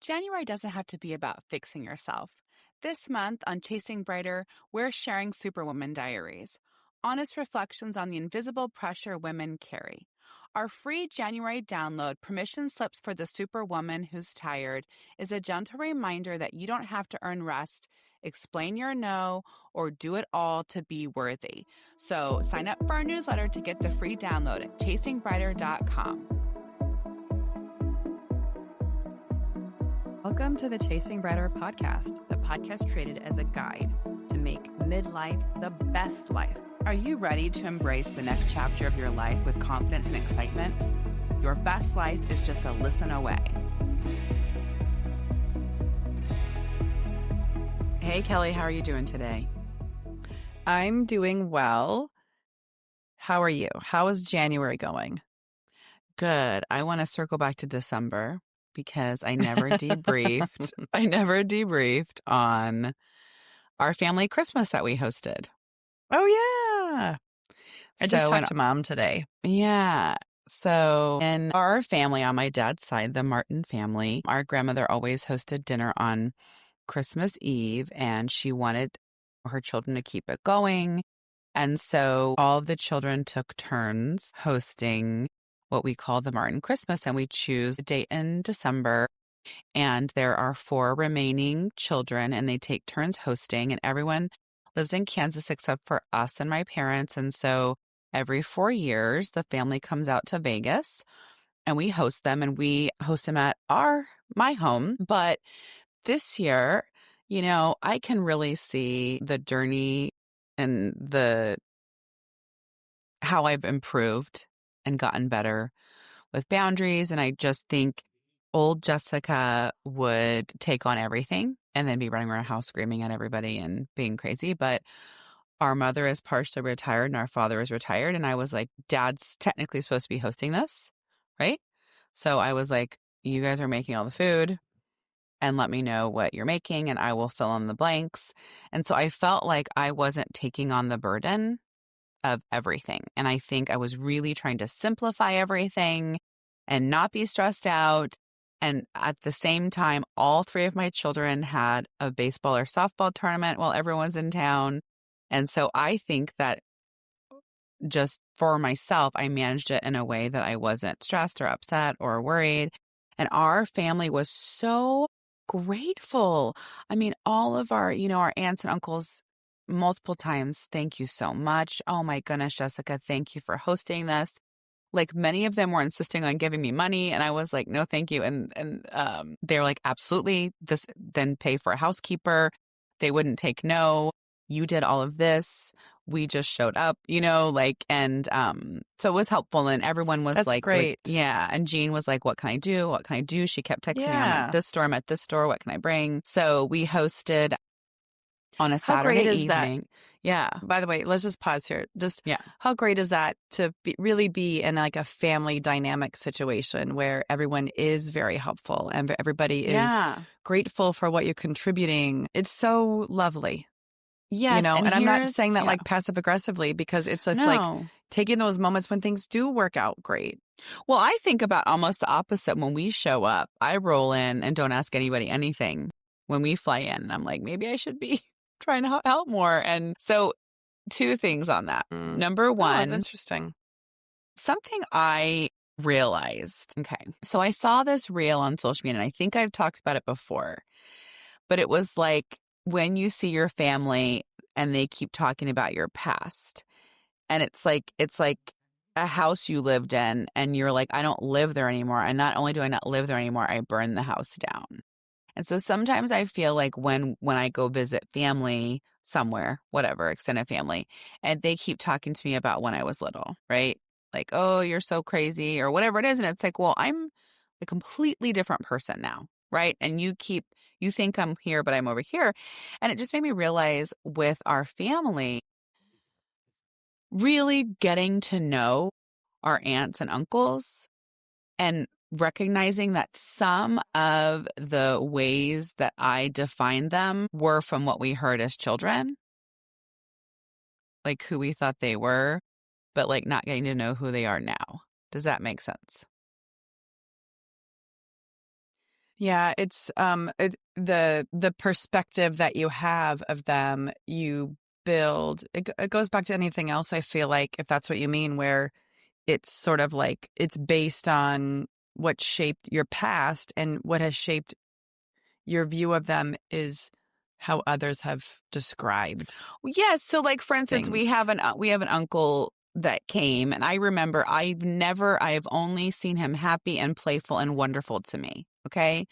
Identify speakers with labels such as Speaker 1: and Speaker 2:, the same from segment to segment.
Speaker 1: January doesn't have to be about fixing yourself. This month on Chasing Brighter, we're sharing Superwoman Diaries, honest reflections on the invisible pressure women carry. Our free January download, Permission Slips for the Superwoman Who's Tired, is a gentle reminder that you don't have to earn rest, explain your no, or do it all to be worthy. So sign up for our newsletter to get the free download at chasingbrighter.com.
Speaker 2: Welcome to the Chasing Brighter podcast, the podcast created as a guide to make midlife the best life.
Speaker 1: Are you ready to embrace the next chapter of your life with confidence and excitement? Your best life is just a listen away. Hey, Kelly, how are you doing today?
Speaker 2: I'm doing well. How are you? How is January going?
Speaker 1: Good. I want to circle back to December because I never debriefed. I never debriefed on our family Christmas that we hosted.
Speaker 2: Oh, yeah. I just talked to Mom today.
Speaker 1: Yeah. So in our family, on my dad's side, the Martin family, our grandmother always hosted dinner on Christmas Eve, and she wanted her children to keep it going. And so all of the children took turns hosting what we call the Martin Christmas, and we choose a date in December. And there are 4 remaining children, and they take turns hosting, and everyone lives in Kansas except for us and my parents. And so every 4 years, the family comes out to Vegas and we host them, and we host them at my home. But this year, I can really see the journey and how I've improved and gotten better with boundaries. And I just think old Jessica would take on everything and then be running around the house screaming at everybody and being crazy. But our mother is partially retired and our father is retired. And I was like, Dad's technically supposed to be hosting this, right? So I was like, you guys are making all the food and let me know what you're making and I will fill in the blanks. And so I felt like I wasn't taking on the burden of everything. And I think I was really trying to simplify everything and not be stressed out. And at the same time, all 3 of my children had a baseball or softball tournament while everyone's in town. And so I think that just for myself, I managed it in a way that I wasn't stressed or upset or worried. And our family was so grateful. I mean, all of our aunts and uncles multiple times, thank you so much. Oh my goodness, Jessica, thank you for hosting this. Like many of them were insisting on giving me money and I was like, no, thank you. And they're like, absolutely. This then pay for a housekeeper. They wouldn't take no. You did all of this. We just showed up, and so it was helpful. And everyone was
Speaker 2: That's great.
Speaker 1: Yeah. And Jean was like, what can I do? What can I do? She kept texting me, I'm at this store, I'm at this store. What can I bring? So we hosted on a Saturday
Speaker 2: evening.
Speaker 1: That? Yeah.
Speaker 2: By the way, let's just pause here. How great is that to really be in like a family dynamic situation where everyone is very helpful and everybody is grateful for what you're contributing? It's so lovely.
Speaker 1: Yes.
Speaker 2: And I'm not saying that like passive aggressively because it's like taking those moments when things do work out great.
Speaker 1: Well, I think about almost the opposite. When we show up, I roll in and don't ask anybody anything when we fly in. And I'm like, maybe I should be trying to help more. And so 2 things on that. Number 1,
Speaker 2: that's interesting.
Speaker 1: Something I realized. Okay. So I saw this reel on social media and I think I've talked about it before, but it was like when you see your family and they keep talking about your past and it's like a house you lived in and you're like, I don't live there anymore. And not only do I not live there anymore, I burned the house down. And so sometimes I feel like when I go visit family somewhere, whatever, extended family, and they keep talking to me about when I was little, right? Like, oh, you're so crazy or whatever it is. And it's like, well, I'm a completely different person now, right? And you think I'm here, but I'm over here. And it just made me realize with our family, really getting to know our aunts and uncles and recognizing that some of the ways that I defined them were from what we heard as children, like who we thought they were, but like not getting to know who they are now. Does that make sense?
Speaker 2: Yeah, it's the perspective that you have of them, you build. It goes back to anything else, I feel like, if that's what you mean, where it's sort of like it's based on what shaped your past, and what has shaped your view of them is how others have described
Speaker 1: Yes. So like, for instance,
Speaker 2: things.
Speaker 1: we have an uncle that came, and I remember I've only seen him happy and playful and wonderful to me. Okay.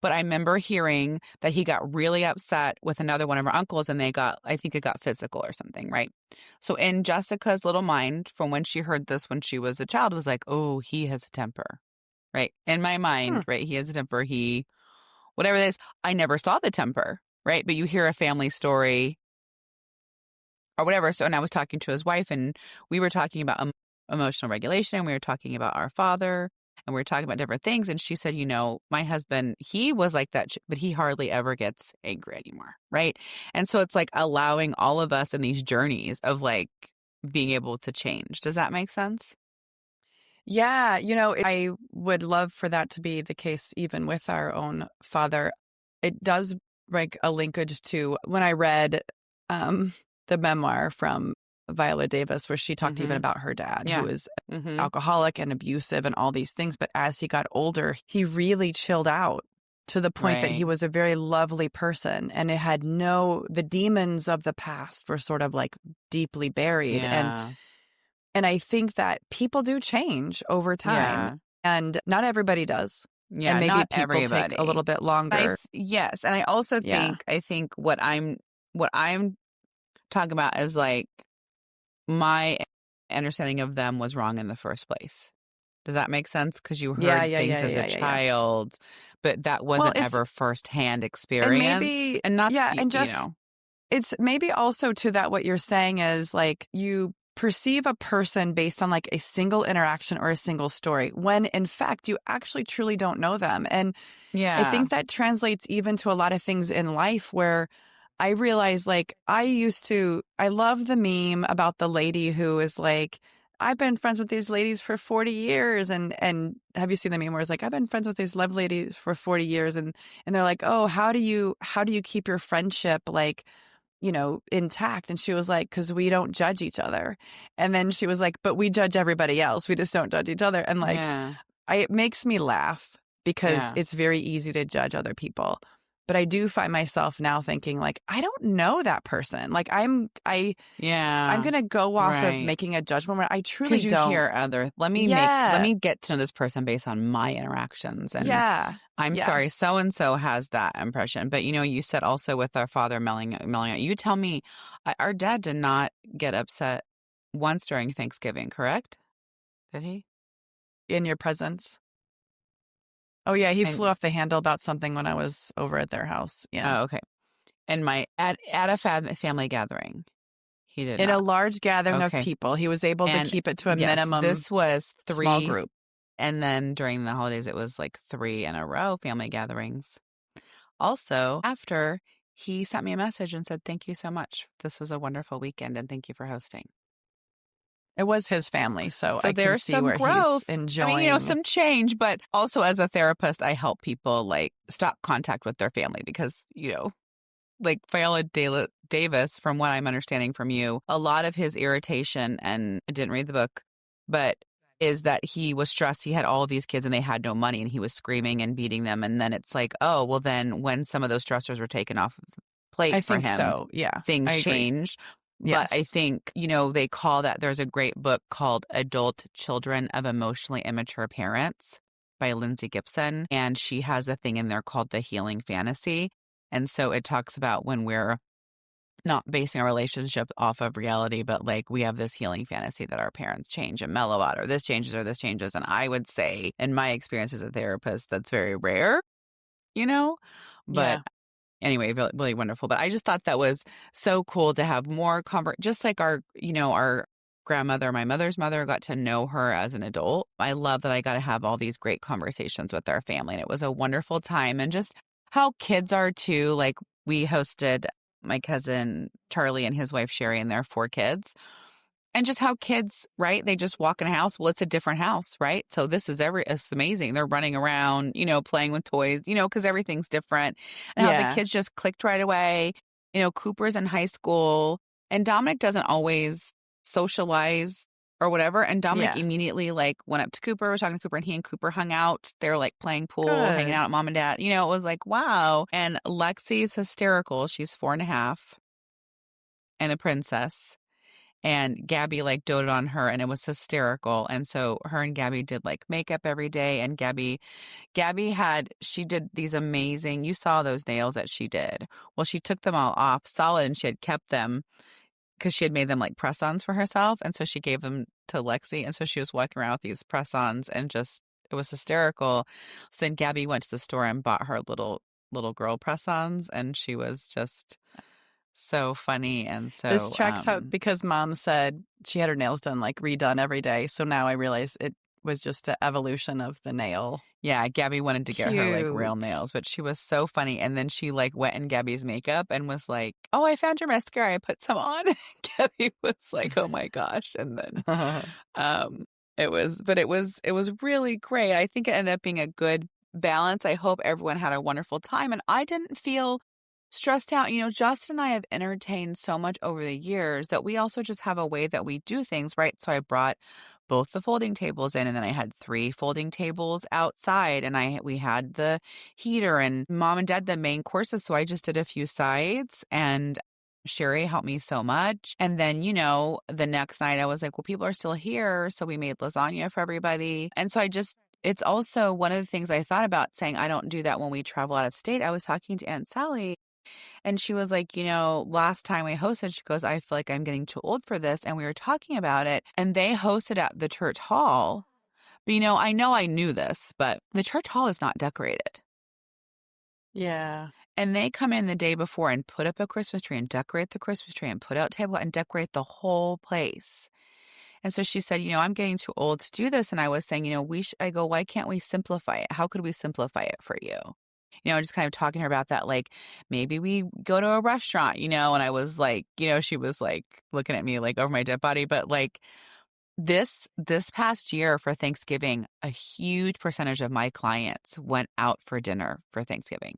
Speaker 1: But I remember hearing that he got really upset with another one of our uncles, and I think it got physical or something, right? So in Jessica's little mind, from when she heard this when she was a child, was like, oh, he has a temper, right? In my
Speaker 2: Hmm.
Speaker 1: mind, right? He has a temper. Whatever it is, I never saw the temper, right? But you hear a family story or whatever. So, and I was talking to his wife, and we were talking about emotional regulation, and we were talking about our father, and we were talking about different things. And she said, my husband, he was like that, but he hardly ever gets angry anymore. Right. And so it's like allowing all of us in these journeys of like being able to change. Does that make sense?
Speaker 2: Yeah, I would love for that to be the case even with our own father. It does like a linkage to when I read um, the memoir from Viola Davis, where she talked even
Speaker 1: Mm-hmm.
Speaker 2: about her dad, who
Speaker 1: Yeah.
Speaker 2: is
Speaker 1: Mm-hmm.
Speaker 2: alcoholic and abusive and all these things. But as he got older, he really chilled out to the point that he
Speaker 1: Right.
Speaker 2: was a very lovely person, and the demons of the past were sort of like deeply buried.
Speaker 1: Yeah.
Speaker 2: And I think that people do change over time,
Speaker 1: Yeah.
Speaker 2: and not everybody does. And
Speaker 1: Yeah.
Speaker 2: maybe
Speaker 1: Not
Speaker 2: people take a
Speaker 1: everybody.
Speaker 2: little bit longer.
Speaker 1: Yes. And I also
Speaker 2: Yeah.
Speaker 1: think what I'm talking about is like my understanding of them was wrong in the first place. Does that make sense? Because you
Speaker 2: Yeah,
Speaker 1: heard
Speaker 2: yeah,
Speaker 1: things
Speaker 2: yeah,
Speaker 1: as a
Speaker 2: yeah, yeah, yeah.
Speaker 1: child, but that
Speaker 2: Well,
Speaker 1: wasn't ever firsthand
Speaker 2: and
Speaker 1: experience.
Speaker 2: maybe,
Speaker 1: And not,
Speaker 2: yeah, and just it's maybe also to that what you're saying is like you perceive a person based on like a single interaction or a single story, when in fact you actually truly don't know them. And I
Speaker 1: yeah,
Speaker 2: think that translates even to a lot of things in life where I realize like I love the meme about the lady who is like, I've been friends with these ladies for 40 years. And have you seen the meme where it's like, I've been friends with these love ladies for 40 years. And they're like, oh, how do you keep your friendship like, intact? And she was like, because we don't judge each other. And then she was like, but we judge everybody else. We just don't judge each other. And like,
Speaker 1: yeah,
Speaker 2: it makes me laugh because
Speaker 1: yeah,
Speaker 2: it's very easy to judge other people. But I do find myself now thinking like, I don't know that person. Like I'm
Speaker 1: yeah,
Speaker 2: going to go off of
Speaker 1: right.
Speaker 2: making a judgment where I truly
Speaker 1: Because you
Speaker 2: don't.
Speaker 1: hear let
Speaker 2: Yeah.
Speaker 1: me get to know this person based on my interactions. And
Speaker 2: Yeah.
Speaker 1: I'm sorry, so
Speaker 2: Yes.
Speaker 1: and so has that impression. But you said also with our father melling out. You tell me, our dad did not get upset once during Thanksgiving, correct? Did he?
Speaker 2: In your presence. Oh yeah, he flew
Speaker 1: And
Speaker 2: off the handle about something when I was over at their house. Yeah.
Speaker 1: oh, okay. And my at a family gathering, he did
Speaker 2: In a
Speaker 1: not.
Speaker 2: large gathering of
Speaker 1: Okay.
Speaker 2: people, he was able to
Speaker 1: And
Speaker 2: keep it to a
Speaker 1: yes,
Speaker 2: minimum
Speaker 1: this was
Speaker 2: small
Speaker 1: three,
Speaker 2: group.
Speaker 1: and then during the holidays, it was like three in a row family gatherings. Also, after he sent me a message and said, "Thank you so much. This was a wonderful weekend, and thank you for hosting."
Speaker 2: It was his family, so
Speaker 1: So
Speaker 2: I can
Speaker 1: there's
Speaker 2: see
Speaker 1: some
Speaker 2: where he's
Speaker 1: growth. I mean,
Speaker 2: enjoying.
Speaker 1: some change, but also as a therapist, I help people like stop contact with their family because, like Davis, from what I'm understanding from you, a lot of his irritation, and I didn't read the book, but is that he was stressed. He had all of these kids and they had no money and he was screaming and beating them. And then it's like, oh, well, then when some of those stressors were taken off of the plate
Speaker 2: I
Speaker 1: for
Speaker 2: think
Speaker 1: him,
Speaker 2: so. Yeah,
Speaker 1: things
Speaker 2: I agree.
Speaker 1: changed. But I
Speaker 2: Yes.
Speaker 1: think, they call that, there's a great book called Adult Children of Emotionally Immature Parents by Lindsay Gibson. And she has a thing in there called the healing fantasy. And so it talks about when we're not basing our relationship off of reality, but like we have this healing fantasy that our parents change and mellow out, or this changes or this changes. And I would say, in my experience as a therapist, that's very rare, you know? But
Speaker 2: Yeah.
Speaker 1: anyway, really, really wonderful. But I just thought that was so cool to have more just like our grandmother, my mother's mother, got to know her as an adult. I love that I got to have all these great conversations with our family. And it was a wonderful time. And just how kids are too. Like we hosted my cousin Charlie and his wife Sherry and their four kids. And just how kids, right? They just walk in a house. Well, it's a different house, right? So it's amazing. They're running around, playing with toys, because everything's different. And how the
Speaker 2: Yeah.
Speaker 1: kids just clicked right away. Cooper's in high school and Dominic doesn't always socialize or whatever. And Dominic
Speaker 2: Yeah.
Speaker 1: immediately went up to Cooper, was talking to Cooper, and he and Cooper hung out. They were playing pool, hanging
Speaker 2: Good.
Speaker 1: out at mom and dad. It was wow. And Lexi's hysterical. She's 4.5 and a princess. And Gabby doted on her and it was hysterical. And so her and Gabby did makeup every day. And Gabby she did these amazing, you saw those nails that she did. Well, she took them all off solid and she had kept them because she had made them press-ons for herself. And so she gave them to Lexi. And so she was walking around with these press-ons and just, it was hysterical. So then Gabby went to the store and bought her little girl press-ons. And she was just so funny. And
Speaker 2: This
Speaker 1: so,
Speaker 2: checks out because mom said she had her nails done, redone every day. So now I realize it was just an evolution of the nail.
Speaker 1: Yeah, Gabby wanted to get her real
Speaker 2: Cute.
Speaker 1: nails, but she was so funny. And then she went in Gabby's makeup and was like, "Oh, I found your mascara. I put some on." Gabby was like, "Oh my gosh!" And then, it was really great. I think it ended up being a good balance. I hope everyone had a wonderful time, and I didn't feel stressed out. Justin and I have entertained so much over the years that we also just have a way that we do things, right? So I brought both the folding tables in, and then I had 3 folding tables outside, and we had the heater, and mom and dad the main courses. So I just did a few sides, and Sherry helped me so much. And then, the next night I was like, well, people are still here. So we made lasagna for everybody. And so it's also one of the things I thought about saying, I don't do that when we travel out of state. I was talking to Aunt Sally and she was like, last time we hosted, she goes, I feel like I'm getting too old for this. And we were talking about it and they hosted at the church hall. But, I knew this, but the church hall is not decorated.
Speaker 2: Yeah.
Speaker 1: And they come in the day before and put up a Christmas tree and decorate the Christmas tree and put out table and decorate the whole place. And so she said, I'm getting too old to do this. And I was saying, I go, why can't we simplify it? How could we simplify it for you? Just kind of talking to her about that, maybe we go to a restaurant, and I was like, she was looking at me over my dead body. But this past year for Thanksgiving, a huge percentage of my clients went out for dinner for Thanksgiving.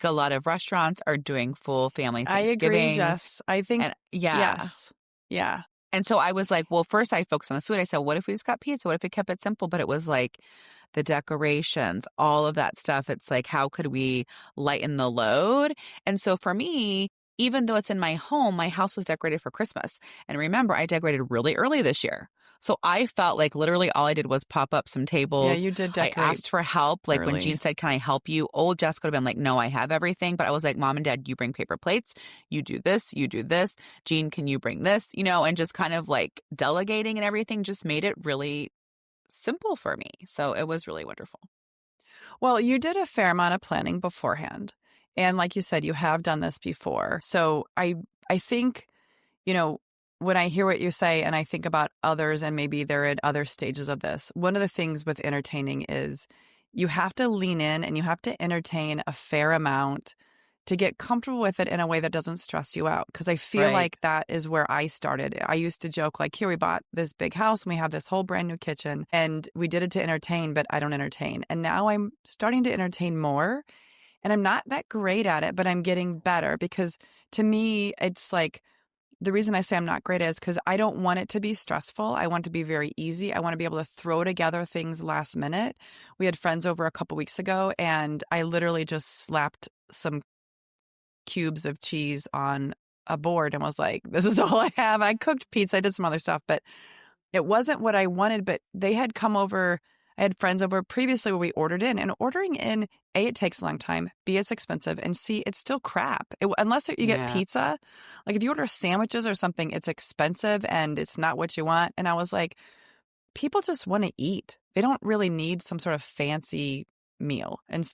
Speaker 1: A lot of restaurants are doing full family
Speaker 2: I agree,
Speaker 1: Thanksgivings.
Speaker 2: Jess. I think, yes. Yeah.
Speaker 1: And so I was like, well, first I focused on the food. I said, what if we just got pizza? What if we kept it simple? But it was the decorations, all of that stuff. It's how could we lighten the load? And so for me, even though it's in my home, my house was decorated for Christmas. And remember, I decorated really early this year. So I felt literally all I did was pop up some tables.
Speaker 2: Yeah, you did decorate.
Speaker 1: I asked for help. When
Speaker 2: early.
Speaker 1: Jean said, can I help you? Old Jessica would have been like, no, I have everything. But I was like, Mom and Dad, you bring paper plates. You do this. You do this. Jean, can you bring this? And just kind of delegating and everything just made it really simple for me. So it was really wonderful.
Speaker 2: Well, you did a fair amount of planning beforehand. And like you said, you have done this before. So I think, when I hear what you say and I think about others and maybe they're at other stages of this, one of the things with entertaining is you have to lean in and you have to entertain a fair amount to get comfortable with it in a way that doesn't stress you out. Because I feel like that is where I started. I used to joke here we bought this big house and we have this whole brand new kitchen and we did it to entertain, but I don't entertain. And now I'm starting to entertain more and I'm not that great at it, but I'm getting better because to me, it's the reason I say I'm not great is because I don't want it to be stressful. I want it to be very easy. I want to be able to throw together things last minute. We had friends over a couple weeks ago and I literally just slapped some cubes of cheese on a board and was like, this is all I have. I cooked pizza. I did some other stuff, but it wasn't what I wanted. But they had come over. I had friends over previously where we ordered in, and ordering in, A, it takes a long time, B, it's expensive, and C, it's still crap. Unless you get pizza, if you order sandwiches or something, it's expensive and it's not what you want. And I was like, people just want to eat. They don't really need some sort of fancy meal. And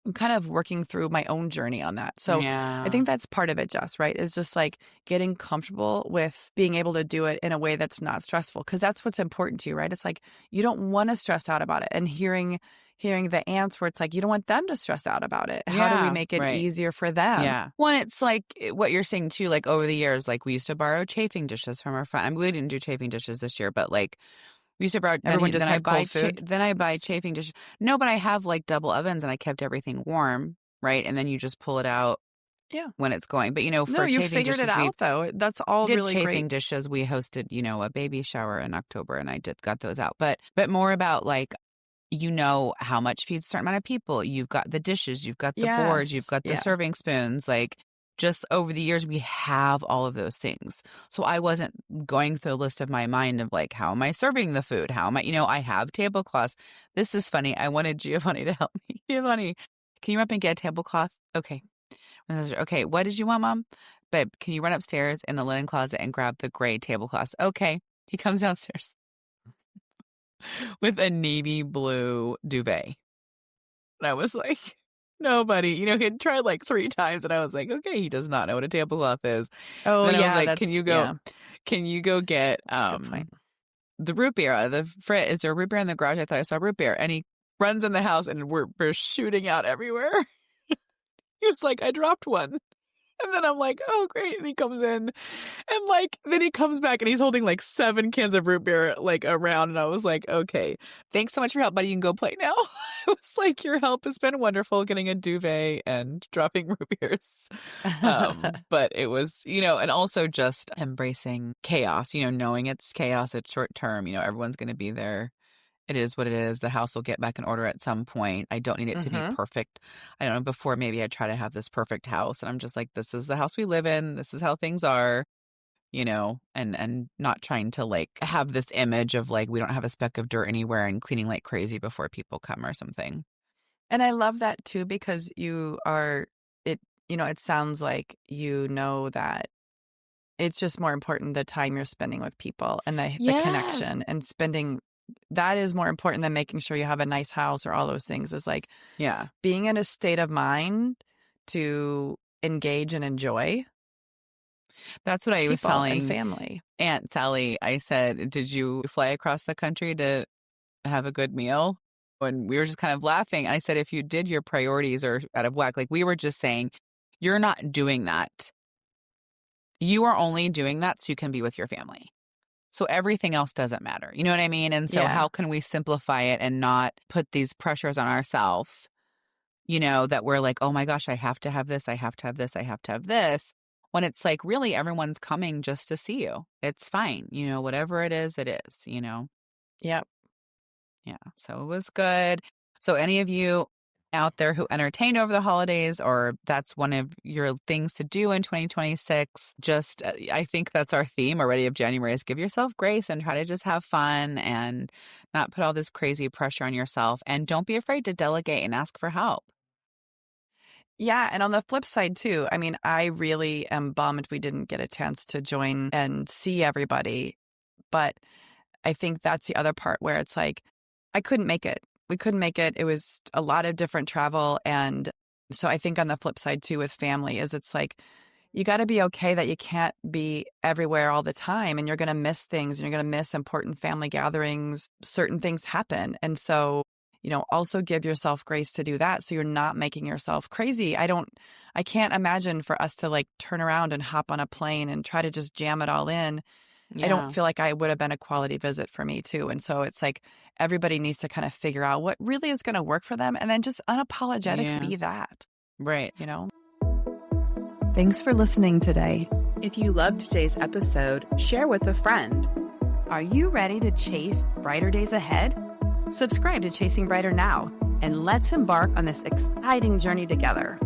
Speaker 2: I'm kind of working through my own journey on that. So I think that's part of it, Jess, right? Is just like getting comfortable with being able to do it in a way that's not stressful. Because that's what's important to you, right? It's like you don't want to stress out about it. And hearing the ants where it's like you don't want them to stress out about it. How do we make it easier for them?
Speaker 1: Yeah. Well, it's like what you're saying too, like over the years, like we used to borrow chafing dishes from our friend. I mean, we didn't do chafing dishes this year, but like we used to borrow.
Speaker 2: Everyone just had cold food.
Speaker 1: Then I buy chafing dishes. No, but I have like double ovens and I kept everything warm, right? And then you just pull it out.
Speaker 2: Yeah.
Speaker 1: When it's going. But, for
Speaker 2: you
Speaker 1: chafing
Speaker 2: figured
Speaker 1: dishes,
Speaker 2: it out, though. That's all really great.
Speaker 1: Chafing dishes, we hosted, a baby shower in October, and I got those out. But more about, like, how much feeds a certain amount of people. You've got the dishes, you've got the boards, you've got the serving spoons. Like, just over the years, we have all of those things. So I wasn't going through a list of my mind of, like, how am I serving the food? How am I, I have tablecloths. This is funny. I wanted Giovanni to help me. Giovanni, can you run up and get a tablecloth? Okay. Okay, what did you want, Mom? Babe, can you run upstairs in the linen closet and grab the gray tablecloths? Okay. He comes downstairs with a navy blue duvet. And I was like, nobody. He'd tried like 3 times, and I was like, okay, he does not know what a tablecloth is.
Speaker 2: Oh,
Speaker 1: and then
Speaker 2: yeah.
Speaker 1: I was like, can you go get the root beer? Is there root beer in the garage? I thought I saw root beer. And he runs in the house, and we're shooting out everywhere. He was like, I dropped one. And then I'm like, oh, great. And he comes in and then he comes back and he's holding like 7 cans of root beer like around. And I was like, okay, thanks so much for your help, buddy. You can go play now. I was like, your help has been wonderful, getting a duvet and dropping root beers. But it was, and also just embracing chaos, knowing it's chaos, it's short term, everyone's going to be there. It is what it is. The house will get back in order at some point. I don't need it to be perfect. I don't know. Before, maybe I try to have this perfect house, and I'm just like, this is the house we live in. This is how things are, and not trying to like have this image of like we don't have a speck of dirt anywhere and cleaning like crazy before people come or something.
Speaker 2: And I love that too, because it sounds like that it's just more important the time you're spending with people and the connection and spending. That is more important than making sure you have a nice house or all those things. Is like, being in a state of mind to engage and enjoy.
Speaker 1: That's what I was telling
Speaker 2: family.
Speaker 1: Aunt Sally. I said, did you fly across the country to have a good meal? And we were just kind of laughing. I said, if you did, your priorities are out of whack. Like, we were just saying, you're not doing that. You are only doing that so you can be with your family. So everything else doesn't matter. You know what I mean? And so how can we simplify it and not put these pressures on ourselves, that we're like, oh my gosh, I have to have this, I have to have this, I have to have this. When it's like, really, everyone's coming just to see you. It's fine. Whatever it is, it is,
Speaker 2: Yep.
Speaker 1: Yeah. So it was good. So any of you out there who entertained over the holidays, or that's one of your things to do in 2026, just I think that's our theme already of January, is give yourself grace and try to just have fun and not put all this crazy pressure on yourself. And don't be afraid to delegate and ask for help.
Speaker 2: Yeah. And on the flip side too, I mean, I really am bummed we didn't get a chance to join and see everybody. But I think that's the other part where it's like, I couldn't make it. We couldn't make it. It was a lot of different travel. And so I think on the flip side too with family is it's like, you got to be okay that you can't be everywhere all the time, and you're going to miss things, and you're going to miss important family gatherings. Certain things happen. And so, also give yourself grace to do that. So you're not making yourself crazy. I can't imagine for us to like turn around and hop on a plane and try to just jam it all in. Yeah. I don't feel like I would have been a quality visit for me too. And so it's like everybody needs to kind of figure out what really is going to work for them, and then just unapologetic be that.
Speaker 1: Right.
Speaker 2: Thanks for listening today.
Speaker 1: If you loved today's episode, share with a friend.
Speaker 2: Are you ready to chase brighter days ahead? Subscribe to Chasing Brighter now, and let's embark on this exciting journey together.